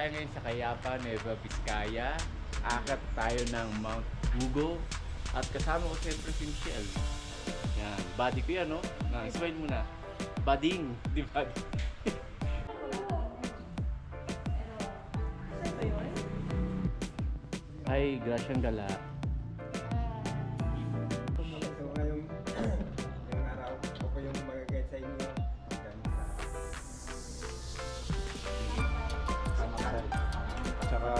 tayo ngayon sa Cayapa, Nueva Vizcaya. Akat tayo ng Mount Bugo. At kasama ko siyempre si Michelle. Yan, buddy ko yan, no? Smile muna. Bading, di ba? Ay, grasyang gala. So ngayong araw, ako yung mag-guide sa inyo. Tsaka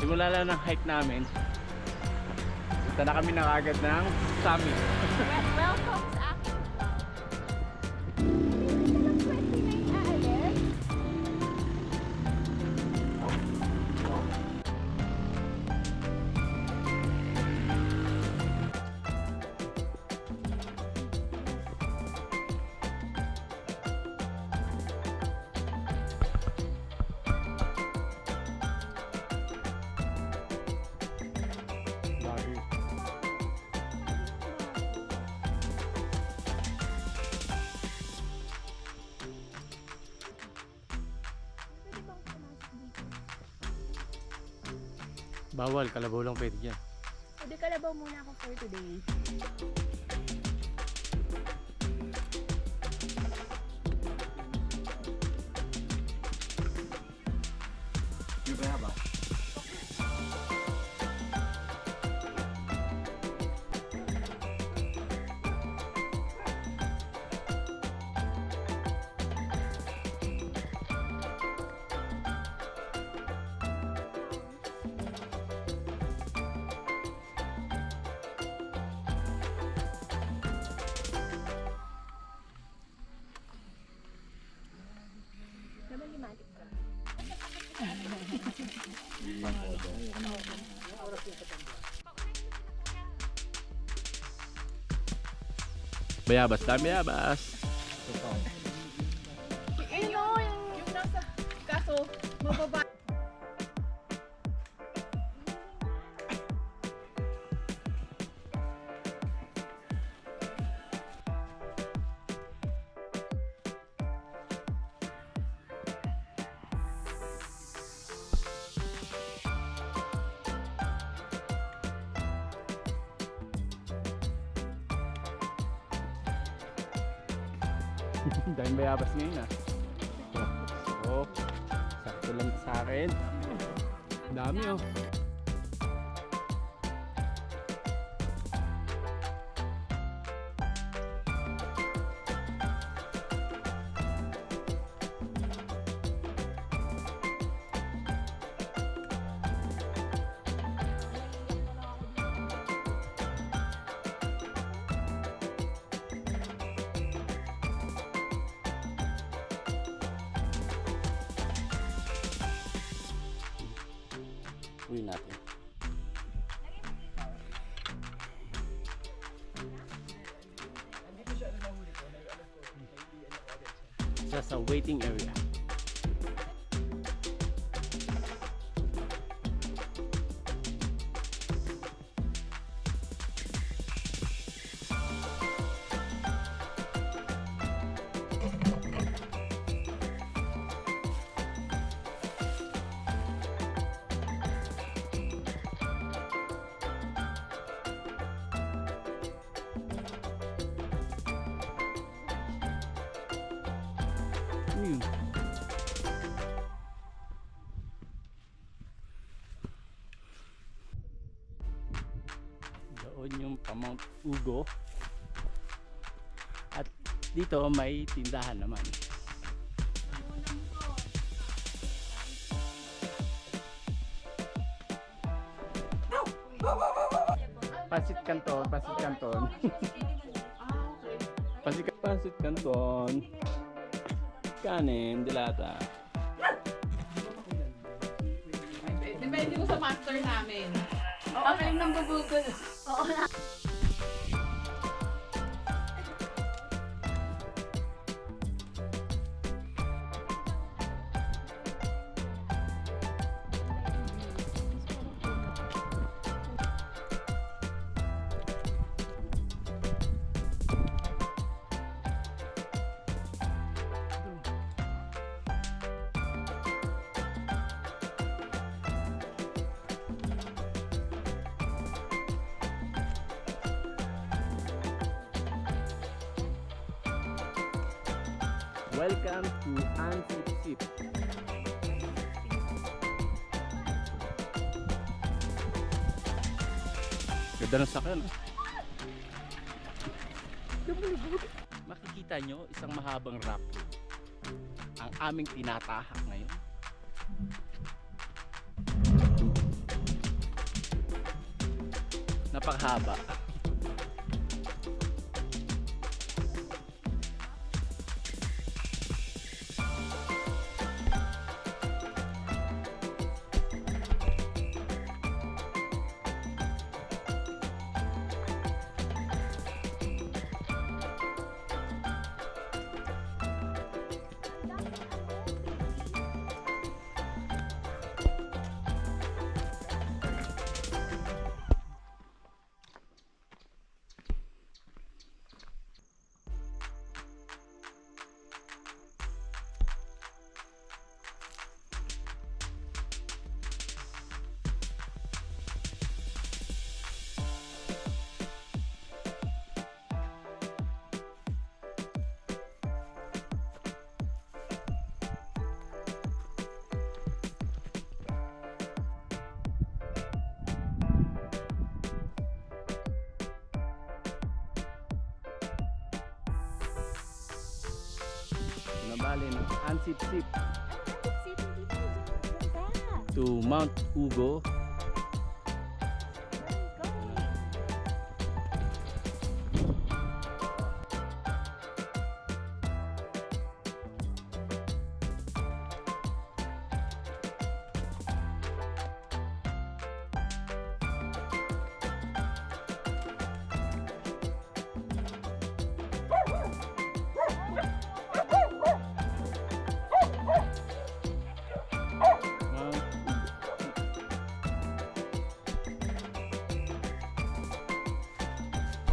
Simula lang ng hike namin. Punta na kami nakagad ng summit. Welcome sa aking vlog. Hindi ka lang 29 aalis? Pwede bang pumasok dito? Bawal, kalabaw lang pwede dyan. Pwede kalabaw muna ako for today. yung kaya ba? Naman limatic ka. Bayabas, dami bayabas. Ayun o, yung nasa kaso, mababa. Dahil bayabas ngayon ah. So, sakto lang sa akin. Dami oh. Uwi natin. Siya sa waiting area. Yun. Doon yung pa Mount Ugo. At dito may tindahan naman. Pasit Canton, Pasit Canton. Pasit Canton. Kanin, dilata. Depende mo sa master namin. Kami yung nambubugol. Oo na. Welcome to Ansip-Sip. Ganda ng sakyan. Makikita nyo isang mahabang rock road. Ang aming tinatahak ngayon. Napakahaba. Nabali ng Ansip-Sip City dito. Ganda. to Mount Ugo. Mount Ugo.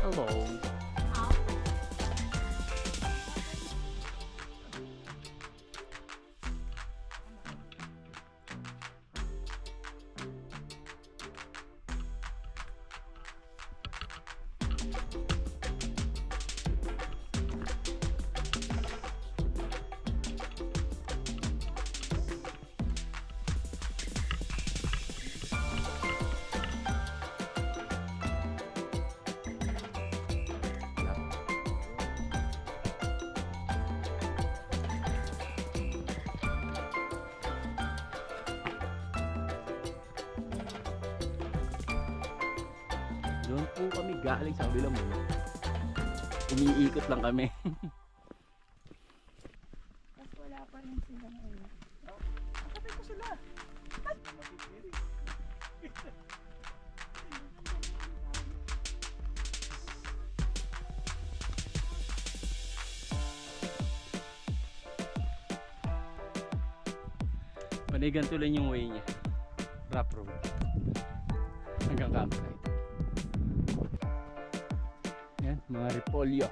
Hello. Doon po kami galing sa kabilang mundo. Umiikot lang kami. Tapos wala pa rin sila ngayon. Kapit ko sila. Panigan tuloy yung way niya. Rough road. Hanggang campsite. Yan, mga repolyo.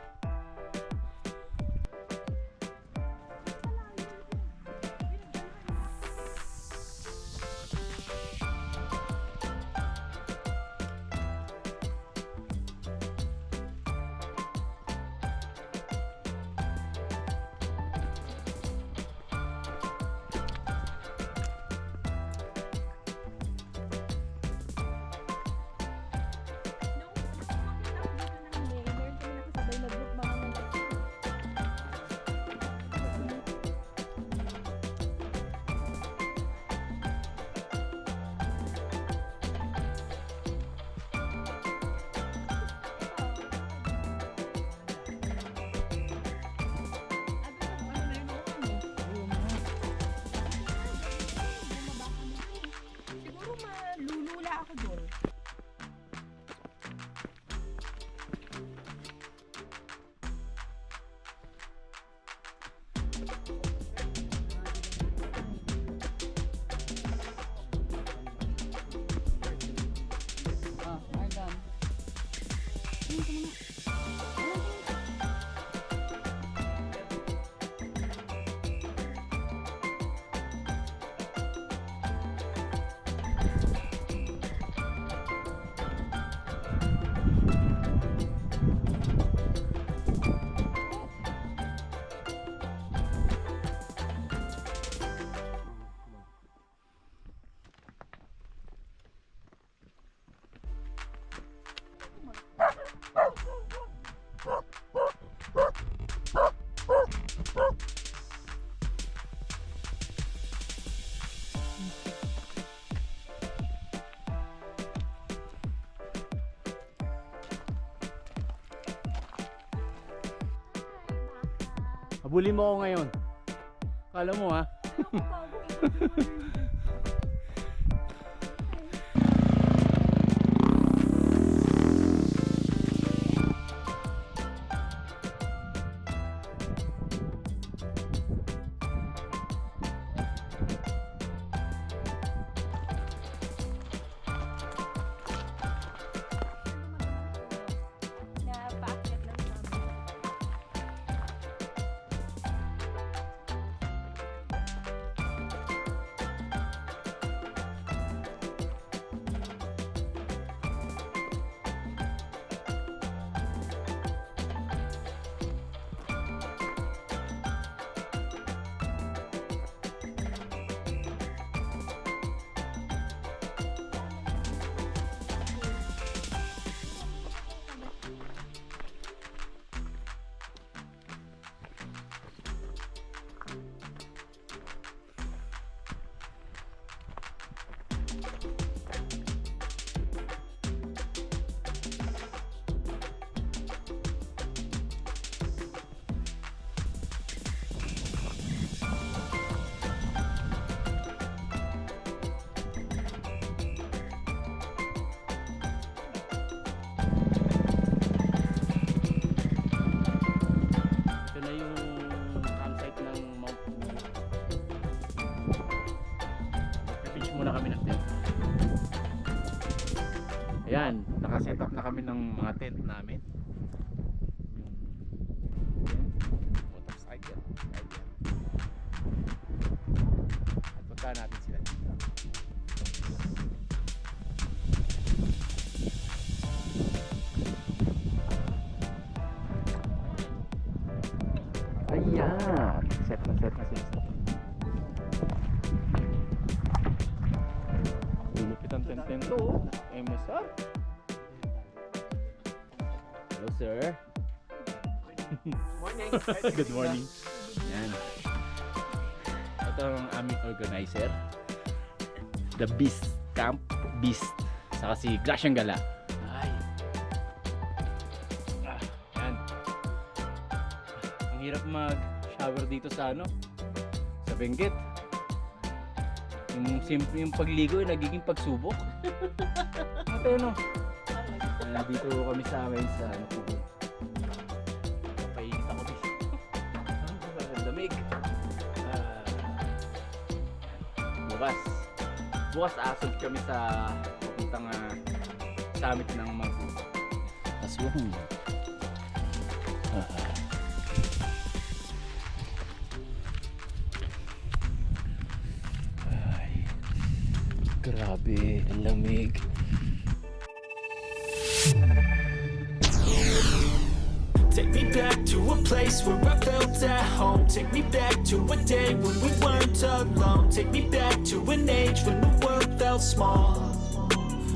Siguro malulula ako doon. Ah, I'm done. Habulin mo ako ngayon. Kala mo ha? Napaakyat lang namin. Ito na yung campsite ng Mount Pugo. Pitch muna kami ng tent. Ayan, nakaset up na kami ng mga tent namin. Yung tent, motorcycle, right yan. At punta natin sila dito. Ayan, set na sila. Lulupit ang tent to. MSR. Hello sir. Morning. Good morning. Yan. Ito ang aming organizer. The Beast Camp Beast. Saka si Gracian Gala. Ay. Yan. Ang hirap mag-shower dito sa ano? Sa Benguet. Yung simple yung pagligo ay nagiging pagsubok. Ate ano? Dito kami sa amin sa ano po. Papainit ako dito. Ang lamig. Bukas asod kami sa papuntang summit ng Magu. Aswang. Ay. Grabe, ang lamig. Take me back to a place where I felt at home. Take me back to a day when we weren't alone. Take me back to an age when the world felt small.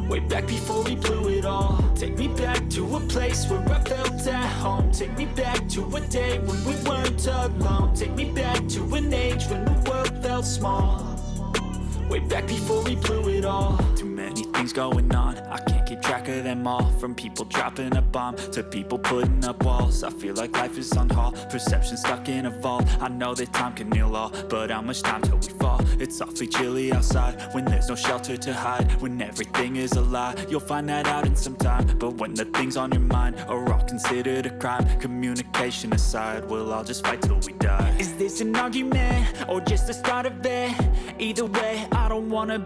Way back before we blew it all. Take me back to a place where I felt at home. Take me back to a day when we weren't alone. Take me back to an age when the world felt small. Way back before we blew it all. Too many things going on, I can't keep track of them all. From people dropping a bomb to people putting up walls. I feel like life is on hold, perception stuck in a vault. I know that time can heal all, but how much time till we fall? It's awfully chilly outside when there's no shelter to hide. When everything is a lie, you'll find that out in some time. But when the things on your mind are all considered a crime, communication aside, we'll all just fight till we die. Is this an argument or just the start of it? Either way, I don't wanna